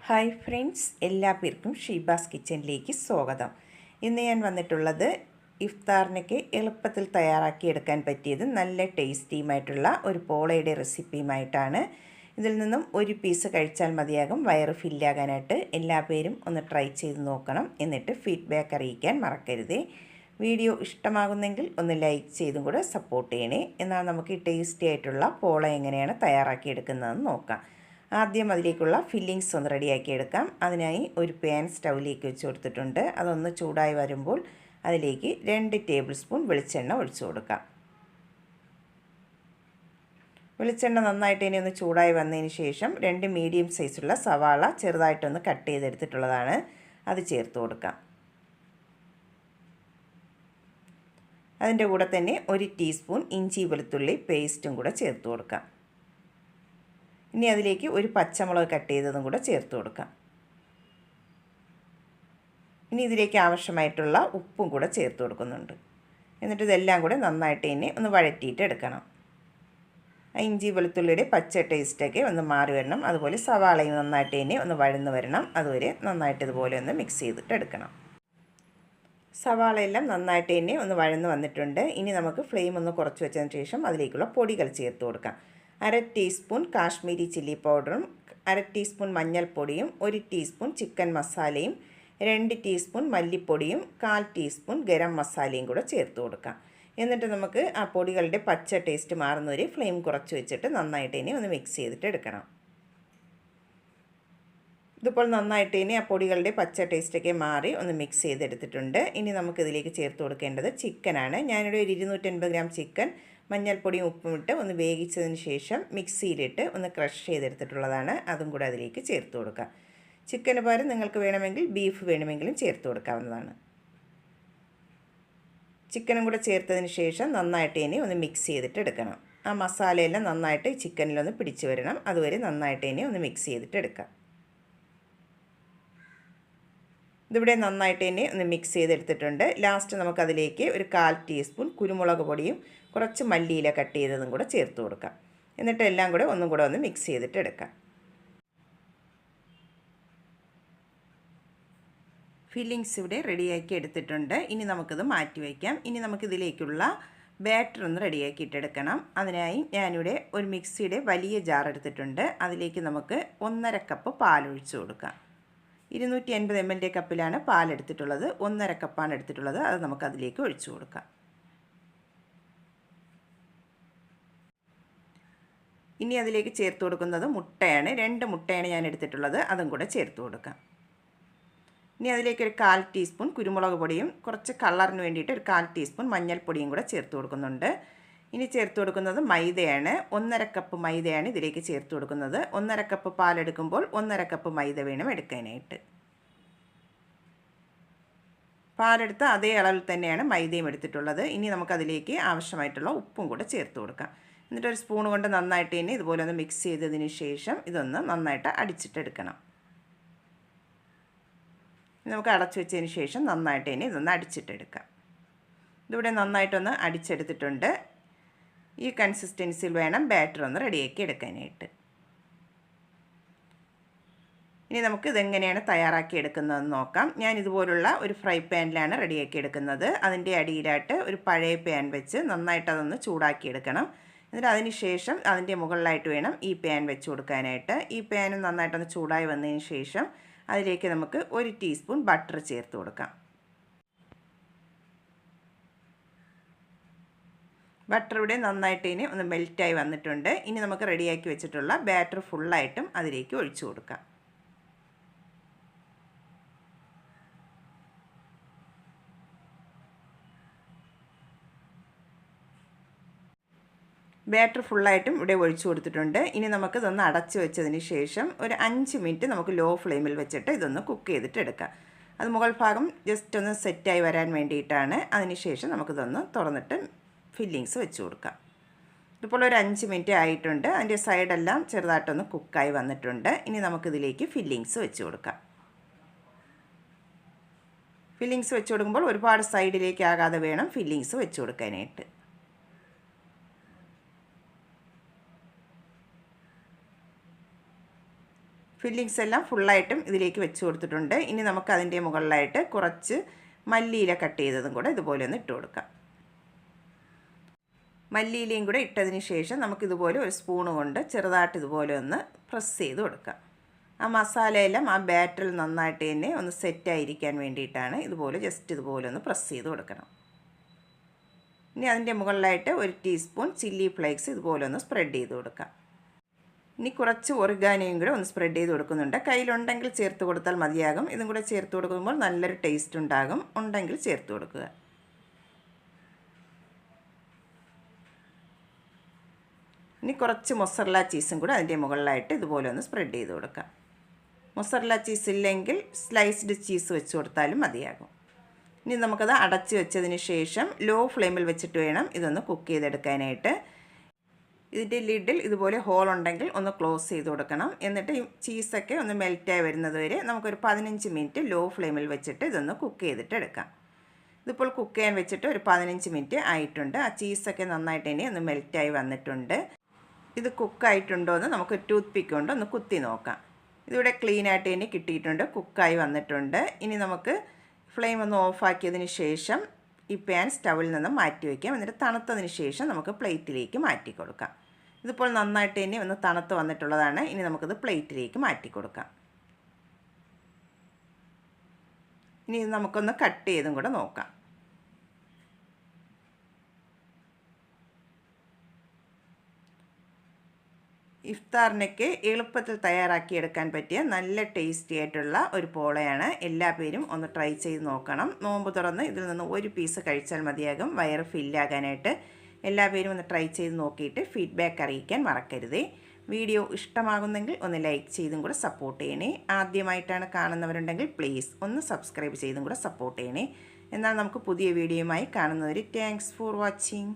Hi friends, എല്ലാവർക്കും ഷീബാസ് കിച്ചണിലേക്ക് സ്വാഗതം. ഇന്ന് ഞാൻ വന്നിട്ടുള്ളത് ഇഫ്താറിനൊക്കെ എളുപ്പത്തിൽ തയ്യാറാക്കിയെടുക്കാൻ പറ്റിയത് നല്ല ടേസ്റ്റിയുമായിട്ടുള്ള ഒരു പോളയുടെ റെസിപ്പിയുമായിട്ടാണ്. ഇതിൽ നിന്നും ഒരു പീസ് കഴിച്ചാൽ മതിയാകും വയറ് ഫില്ലാകാനായിട്ട്. എല്ലാവരും ഒന്ന് ട്രൈ ചെയ്ത് നോക്കണം. എന്നിട്ട് ഫീഡ്ബാക്ക് അറിയിക്കാൻ മറക്കരുതേ. വീഡിയോ ഇഷ്ടമാകുന്നെങ്കിൽ ഒന്ന് ലൈക്ക് ചെയ്തും കൂടെ സപ്പോർട്ട് ചെയ്യണേ. എന്നാൽ നമുക്ക് ഈ ടേസ്റ്റി ആയിട്ടുള്ള പോള എങ്ങനെയാണ് തയ്യാറാക്കിയെടുക്കുന്നതെന്ന് നോക്കാം. ആദ്യം അതിലേക്കുള്ള ഫില്ലിങ്സ് ഒന്ന് റെഡിയാക്കി എടുക്കാം. അതിനായി ഒരു പാൻ സ്റ്റൗവിലേക്ക് വെച്ച് കൊടുത്തിട്ടുണ്ട്. അതൊന്ന് ചൂടായി വരുമ്പോൾ അതിലേക്ക് 2 ടേബിൾ സ്പൂൺ വെളിച്ചെണ്ണ ഒഴിച്ചു കൊടുക്കാം. വെളിച്ചെണ്ണ നന്നായിട്ട് ഇനി ഒന്ന് ചൂടായി വന്നതിന് ശേഷം 2 മീഡിയം സൈസുള്ള സവാള ചെറുതായിട്ടൊന്ന് കട്ട് ചെയ്തെടുത്തിട്ടുള്ളതാണ്, അത് ചേർത്ത് കൊടുക്കാം. അതിൻ്റെ കൂടെ തന്നെ 1 ടീസ്പൂൺ ഇഞ്ചി വെളുത്തുള്ളി പേസ്റ്റും കൂടെ ചേർത്ത് കൊടുക്കാം. ഇനി അതിലേക്ക് ഒരു പച്ചമുളക് കട്ട് ചെയ്തതും കൂടെ ചേർത്ത് കൊടുക്കാം. ഇനി ഇതിലേക്ക് ആവശ്യമായിട്ടുള്ള ഉപ്പും കൂടെ ചേർത്ത് കൊടുക്കുന്നുണ്ട്. എന്നിട്ട് ഇതെല്ലാം കൂടെ നന്നായിട്ട് തന്നെ ഒന്ന് വഴറ്റിയിട്ട് എടുക്കണം. ഇഞ്ചി വെളുത്തുള്ളിയുടെ പച്ച ടേസ്റ്റൊക്കെ ഒന്ന് മാറി വരണം. അതുപോലെ സവാളയും നന്നായിട്ട് തന്നെ ഒന്ന് വഴന്ന് വരണം. അതുവരെ നന്നായിട്ട് ഇതുപോലെ ഒന്ന് മിക്സ് ചെയ്തിട്ട് എടുക്കണം. സവാളയെല്ലാം നന്നായിട്ട് തന്നെ ഒന്ന് വഴന്ന് വന്നിട്ടുണ്ട്. ഇനി നമുക്ക് ഫ്ലെയിം ഒന്ന് കുറച്ച് വെച്ചതിന് ശേഷം അതിലേക്കുള്ള പൊടികൾ ചേർത്ത് കൊടുക്കാം. 1/2 ടീസ്പൂൺ കാശ്മീരി ചില്ലി പൗഡറും 1/2 ടീസ്പൂൺ മഞ്ഞൾപ്പൊടിയും 1 ടീസ്പൂൺ ചിക്കൻ മസാലയും 2 ടീസ്പൂൺ മല്ലിപ്പൊടിയും 1/4 ടീസ്പൂൺ ഗരം മസാലയും കൂടെ ചേർത്ത് കൊടുക്കാം. എന്നിട്ട് നമുക്ക് ആ പൊടികളുടെ പച്ച ടേസ്റ്റ് മാറുന്നവരെ ഫ്ലെയിം കുറച്ച് വെച്ചിട്ട് നന്നായിട്ട് ഇനി ഒന്ന് മിക്സ് ചെയ്തിട്ട് എടുക്കണം. ഇതിപ്പോൾ നന്നായിട്ട് ഇനി ആ പൊടികളുടെ പച്ച ടേസ്റ്റൊക്കെ മാറി ഒന്ന് മിക്സ് ചെയ്തെടുത്തിട്ടുണ്ട്. ഇനി നമുക്കിതിലേക്ക് ചേർത്ത് കൊടുക്കേണ്ടത് ചിക്കനാണ്. ഞാനിവിടെ ഒരു 250 ഗ്രാം ചിക്കൻ മഞ്ഞൾപ്പൊടിയും ഉപ്പും ഇട്ട് ഒന്ന് വേവിച്ചതിന് ശേഷം മിക്സിയിലിട്ട് ഒന്ന് ക്രഷ് ചെയ്തെടുത്തിട്ടുള്ളതാണ്. അതും കൂടെ അതിലേക്ക് ചേർത്ത് കൊടുക്കാം. ചിക്കന് പകരം നിങ്ങൾക്ക് വേണമെങ്കിൽ ബീഫ് വേണമെങ്കിലും ചേർത്ത് കൊടുക്കാവുന്നതാണ്. ചിക്കനും കൂടെ ചേർത്തതിന് ശേഷം നന്നായിട്ട് ഇനി ഒന്ന് മിക്സ് ചെയ്തിട്ട് എടുക്കണം. ആ മസാലയെല്ലാം നന്നായിട്ട് ചിക്കനിലൊന്ന് പിടിച്ച് വരണം. അതുവരെ നന്നായിട്ട് ഇനി ഒന്ന് മിക്സ് ചെയ്തിട്ട് എടുക്കാം. ഇതിവിടെ നന്നായിട്ട് തന്നെ ഒന്ന് മിക്സ് ചെയ്തെടുത്തിട്ടുണ്ട്. ലാസ്റ്റ് നമുക്കതിലേക്ക് ഒരു 1/4 ടീസ്പൂൺ കുരുമുളക് പൊടിയും കുറച്ച് മല്ലിയില കട്ട് ചെയ്തതും കൂടെ ചേർത്ത് കൊടുക്കാം. എന്നിട്ട് എല്ലാം കൂടെ ഒന്നും കൂടെ ഒന്ന് മിക്സ് ചെയ്തിട്ട് എടുക്കാം. ഫില്ലിങ്സ് ഇവിടെ റെഡിയാക്കി എടുത്തിട്ടുണ്ട്. ഇനി നമുക്കിത് മാറ്റി വയ്ക്കാം. ഇനി നമുക്കിതിലേക്കുള്ള ബാറ്റർ ഒന്ന് റെഡിയാക്കിയിട്ടെടുക്കണം. അതിനായി ഞാനിവിടെ ഒരു മിക്സിയുടെ വലിയ ജാർ എടുത്തിട്ടുണ്ട്. അതിലേക്ക് നമുക്ക് 1/2 കപ്പ് പാലൊഴിച്ച് കൊടുക്കാം. 250 ml കപ്പിലാണ് പാലെടുത്തിട്ടുള്ളത്. 1/2 കപ്പാണ് എടുത്തിട്ടുള്ളത്. അത് നമുക്കതിലേക്ക് ഒഴിച്ചു കൊടുക്കാം. ഇനി അതിലേക്ക് ചേർത്ത് കൊടുക്കുന്നത് മുട്ടയാണ്. 2 മുട്ടയാണ് ഞാൻ എടുത്തിട്ടുള്ളത്. അതും കൂടെ ചേർത്ത് കൊടുക്കാം. ഇനി അതിലേക്ക് ഒരു 1/4 ടീസ്പൂൺ കുരുമുളക് പൊടിയും കുറച്ച് കളറിന് വേണ്ടിയിട്ട് ഒരു 1/4 ടീസ്പൂൺ മഞ്ഞൾപ്പൊടിയും കൂടെ ചേർത്ത് കൊടുക്കുന്നുണ്ട്. ഇനി ചേർത്ത് കൊടുക്കുന്നത് മൈദയാണ്. 1/2 കപ്പ് മൈദയാണ് ഇതിലേക്ക് ചേർത്ത് കൊടുക്കുന്നത്. 1/2 കപ്പ് പാലെടുക്കുമ്പോൾ 1/2 കപ്പ് മൈദ വേണം എടുക്കാനായിട്ട്. പാലെടുത്ത അതേ അളവിൽ തന്നെയാണ് മൈദയും എടുത്തിട്ടുള്ളത്. ഇനി നമുക്കതിലേക്ക് ആവശ്യമായിട്ടുള്ള ഉപ്പും കൂടെ ചേർത്ത് കൊടുക്കാം. എന്നിട്ട് ഒരു സ്പൂൺ കൊണ്ട് നന്നായിട്ട് തന്നെ ഇതുപോലെ ഒന്ന് മിക്സ് ചെയ്തതിന് ശേഷം ഇതൊന്ന് നന്നായിട്ട് അടിച്ചിട്ടെടുക്കണം. നമുക്ക് അടച്ചു വെച്ചതിന് ശേഷം നന്നായിട്ട് തന്നെ ഇതൊന്ന് അടിച്ചിട്ടെടുക്കാം. ഇതിവിടെ നന്നായിട്ടൊന്ന് അടിച്ചെടുത്തിട്ടുണ്ട്. ഈ കൺസിസ്റ്റൻസിയിൽ വേണം ബാറ്റർ ഒന്ന് റെഡിയാക്കി എടുക്കാനായിട്ട്. ഇനി നമുക്ക് ഇതെങ്ങനെയാണ് തയ്യാറാക്കി എടുക്കുന്നതെന്ന് നോക്കാം. ഞാൻ ഇതുപോലുള്ള ഒരു ഫ്രൈ പാനിലാണ് റെഡിയാക്കി എടുക്കുന്നത്. അതിൻ്റെ അടിയിലായിട്ട് ഒരു പഴയ പാൻ വെച്ച് നന്നായിട്ട് അതൊന്ന് ചൂടാക്കി എടുക്കണം. എന്നിട്ട് അതിന് ശേഷം അതിൻ്റെ മുകളിലായിട്ട് വേണം ഈ പാൻ വെച്ച് കൊടുക്കാനായിട്ട്. ഈ പാൻ നന്നായിട്ടൊന്ന് ചൂടായി വന്നതിന് ശേഷം അതിലേക്ക് നമുക്ക് 1 ടീസ്പൂൺ ബട്ടർ ചേർത്ത് കൊടുക്കാം. ബട്ടർ ഇവിടെ നന്നായിട്ട് ഇനി ഒന്ന് മെൽറ്റായി വന്നിട്ടുണ്ട്. ഇനി നമുക്ക് റെഡിയാക്കി വെച്ചിട്ടുള്ള ബാറ്റർ ഫുള്ളായിട്ടും അതിലേക്ക് ഒഴിച്ചു കൊടുക്കാം. ബാറ്റർ ഫുള്ളായിട്ടും ഇവിടെ ഒഴിച്ചു കൊടുത്തിട്ടുണ്ട്. ഇനി നമുക്കിതൊന്ന് അടച്ചു വെച്ചതിന് ശേഷം ഒരു 5 മിനിറ്റ് നമുക്ക് ലോ ഫ്ലെയിമിൽ വെച്ചിട്ട് ഇതൊന്ന് കുക്ക് ചെയ്തിട്ട് എടുക്കാം. അത് മുകൾ ഭാഗം ജസ്റ്റ് ഒന്ന് സെറ്റായി വരാൻ വേണ്ടിയിട്ടാണ്. അതിന് ശേഷം നമുക്കിതൊന്ന് തുറന്നിട്ട് ഫില്ലിങ്സ് വെച്ച് കൊടുക്കാം. ഇതിപ്പോൾ ഒരു 5 മിനിറ്റ് ആയിട്ടുണ്ട്. അതിൻ്റെ സൈഡെല്ലാം ചെറുതായിട്ടൊന്ന് കുക്കായി വന്നിട്ടുണ്ട്. ഇനി നമുക്കിതിലേക്ക് ഫില്ലിങ്സ് വെച്ച് കൊടുക്കാം. ഫില്ലിങ്സ് വെച്ച് കൊടുക്കുമ്പോൾ ഒരുപാട് സൈഡിലേക്ക് ആകാതെ വേണം ഫില്ലിങ്സ് വെച്ച് കൊടുക്കാനായിട്ട്. ഫില്ലിങ്സ് എല്ലാം ഫുള്ളായിട്ടും ഇതിലേക്ക് വെച്ച് കൊടുത്തിട്ടുണ്ട്. ഇനി നമുക്ക് അതിൻ്റെ മുകളിലായിട്ട് കുറച്ച് മല്ലിയില കട്ട് ചെയ്തതും കൂടെ ഇതുപോലെ ഒന്ന് ഇട്ട് കൊടുക്കാം. മല്ലിയിലയും കൂടെ ഇട്ടതിന് ശേഷം നമുക്കിതുപോലെ ഒരു സ്പൂണ് കൊണ്ട് ചെറുതായിട്ട് ഇതുപോലെ ഒന്ന് പ്രസ് ചെയ്ത് കൊടുക്കാം. ആ മസാലയെല്ലാം ആ ബാറ്ററിൽ നന്നായിട്ട് തന്നെ ഒന്ന് സെറ്റായിരിക്കാൻ വേണ്ടിയിട്ടാണ് ഇതുപോലെ ജസ്റ്റ് ഇതുപോലെ ഒന്ന് പ്രസ് ചെയ്ത് കൊടുക്കണം. ഇനി അതിൻ്റെ മുകളിലായിട്ട് 1 ടീസ്പൂൺ ചില്ലി ഫ്ലേക്സ് ഇതുപോലെ ഒന്ന് സ്പ്രെഡ് ചെയ്ത് കൊടുക്കാം. ഇനി കുറച്ച് ഒറിഗാനോയും കൂടെ ഒന്ന് സ്പ്രെഡ് ചെയ്ത് കൊടുക്കുന്നുണ്ട്. കയ്യിലുണ്ടെങ്കിൽ ചേർത്ത് കൊടുത്താൽ മതിയാകും. ഇതും കൂടെ ചേർത്ത് കൊടുക്കുമ്പോൾ നല്ലൊരു ടേസ്റ്റ് ഉണ്ടാകും. ഉണ്ടെങ്കിൽ ചേർത്ത് കൊടുക്കുക. ഇനി കുറച്ച് മൊസറല്ല ചീസും കൂടെ അതിൻ്റെ മുകളിലായിട്ട് ഇതുപോലെ ഒന്ന് സ്പ്രെഡ് ചെയ്ത് കൊടുക്കാം. മൊസറല്ല ചീസ് ഇല്ലെങ്കിൽ സ്ലൈസ്ഡ് ചീസ് വെച്ച് കൊടുത്താലും മതിയാകും. ഇനി നമുക്കത് അടച്ച് വെച്ചതിന് ശേഷം ലോ ഫ്ലെയിമിൽ വെച്ചിട്ട് വേണം ഇതൊന്ന് കുക്ക് ചെയ്തെടുക്കാനായിട്ട്. ഇതിൻ്റെ ലിഡിൽ ഇതുപോലെ ഹോൾ ഉണ്ടെങ്കിൽ ഒന്ന് ക്ലോസ് ചെയ്ത് കൊടുക്കണം. എന്നിട്ട് ഈ ചീസൊക്കെ ഒന്ന് മെൽറ്റായി വരുന്നത് വരെ നമുക്കൊരു 15 മിനിറ്റ് ലോ ഫ്ലെയിമിൽ വെച്ചിട്ട് ഇതൊന്ന് കുക്ക് ചെയ്തിട്ട് എടുക്കാം. ഇതിപ്പോൾ കുക്ക് ചെയ്യാൻ വെച്ചിട്ട് ഒരു 15 മിനിറ്റ് ആയിട്ടുണ്ട്. ആ ചീസൊക്കെ നന്നായിട്ട് ഇനി ഒന്ന് മെൽറ്റായി വന്നിട്ടുണ്ട്. ഇത് കുക്കായിട്ടുണ്ടോ എന്ന് നമുക്ക് ടൂത്ത് പിക്ക് കൊണ്ട് ഒന്ന് കുത്തി നോക്കാം. ഇതിവിടെ ക്ലീനായിട്ട് ഇനി കിട്ടിയിട്ടുണ്ട്, കുക്കായി വന്നിട്ടുണ്ട്. ഇനി നമുക്ക് ഫ്ലെയിം ഒന്ന് ഓഫാക്കിയതിന് ശേഷം ഈ പാൻ സ്റ്റൗവിൽ നിന്ന് മാറ്റി വയ്ക്കാം. എന്നിട്ട് തണുത്തതിന് ശേഷം നമുക്ക് പ്ലേറ്റിലേക്ക് മാറ്റി കൊടുക്കാം. ഇതിപ്പോൾ നന്നായിട്ട് ഇനി ഒന്ന് തണുത്ത് വന്നിട്ടുള്ളതാണ്. ഇനി നമുക്കിത് പ്ലേറ്റിലേക്ക് മാറ്റി കൊടുക്കാം. ഇനി ഇത് നമുക്കൊന്ന് കട്ട് ചെയ്തും കൂടെ നോക്കാം. ഇഫ്താറിനൊക്കെ എളുപ്പത്തിൽ തയ്യാറാക്കിയെടുക്കാൻ പറ്റിയ നല്ല ടേസ്റ്റി ആയിട്ടുള്ള ഒരു പോളയാണ്. എല്ലാ പേരും ഒന്ന് ട്രൈ ചെയ്ത് നോക്കണം. നോമ്പ് തുറന്ന് ഇതിൽ നിന്ന് ഒരു പീസ് കഴിച്ചാൽ മതിയാകും വയറ് ഫില്ലാകാനായിട്ട്. എല്ലാ പേരും ഒന്ന് ട്രൈ ചെയ്ത് നോക്കിയിട്ട് ഫീഡ്ബാക്ക് അറിയിക്കാൻ മറക്കരുതേ. വീഡിയോ ഇഷ്ടമാകുന്നെങ്കിൽ ഒന്ന് ലൈക്ക് ചെയ്തും കൂടെ സപ്പോർട്ട് ചെയ്യണേ. ആദ്യമായിട്ടാണ് കാണുന്നവരുണ്ടെങ്കിൽ പ്ലീസ് ഒന്ന് സബ്സ്ക്രൈബ് ചെയ്തും കൂടെ സപ്പോർട്ട് ചെയ്യണേ. എന്നാൽ നമുക്ക് പുതിയ വീഡിയോയുമായി കാണുന്നവരെ താങ്ക്സ് ഫോർ വാച്ചിങ്.